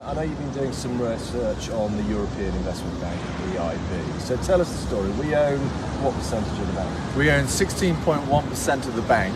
I know you've been doing some research on the European Investment Bank, EIB. So tell us the story. We own what percentage of the bank? We own 16.1% of the bank,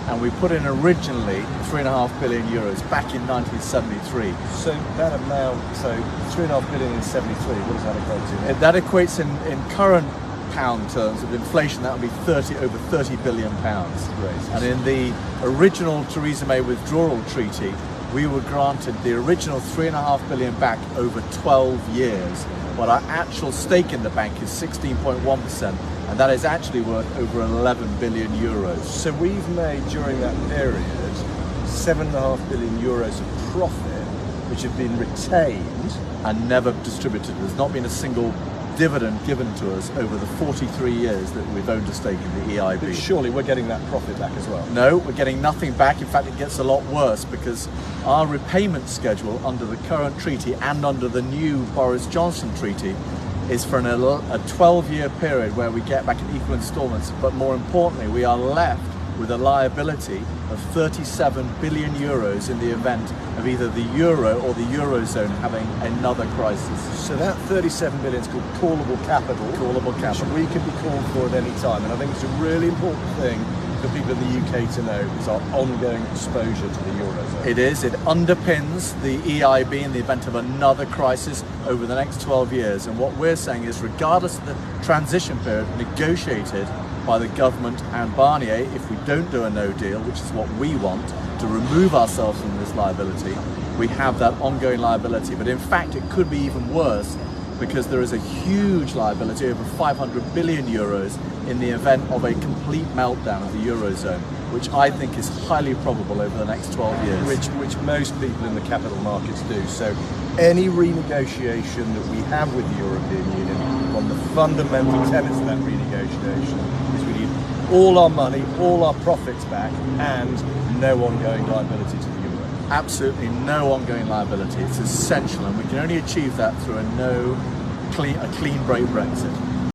and we put in originally 3.5 billion euros back in 1973. So that amount, so 3.5 billion in 73, what does that equate to? That equates in current pound terms of inflation, that would be over 30 billion pounds. Great. And in the original Theresa May withdrawal treaty, we were granted the original 3.5 billion back over 12 years, but our actual stake in the bank is 16.1%, and that is actually worth over 11 billion euros. So we've made, during that period, 7.5 billion euros of profit, which have been retained and never distributed. There's not been a single dividend given to us over the 43 years that we've owned a stake in the EIB. But surely we're getting that profit back as well? No, we're getting nothing back. In fact, it gets a lot worse because our repayment schedule under the current treaty and under the new Boris Johnson treaty is for a 12-year period where we get back in equal installments, but more importantly, we are left with a liability of 37 billion euros in the event of either the euro or the eurozone having another crisis. So that 37 billion is called callable capital. Callable capital. Which we can be called for at any time. And I think it's a really important thing for people in the UK to know is our ongoing exposure to the eurozone. It is. It underpins the EIB in the event of another crisis over the next 12 years. And what we're saying is, regardless of the transition period negotiated by the government and Barnier, if we don't do a no deal, which is what we want, to remove ourselves from this liability, we have that ongoing liability. But in fact, it could be even worse because there is a huge liability, over 500 billion euros, in the event of a complete meltdown of the eurozone, which I think is highly probable over the next 12 years. Which most people in the capital markets do. So any renegotiation that we have with the European Union, one of the fundamental tenets of that renegotiation is we need all our money, all our profits back, and no ongoing liability to the euro. Absolutely no ongoing liability. It's essential, and we can only achieve that through a clean break Brexit.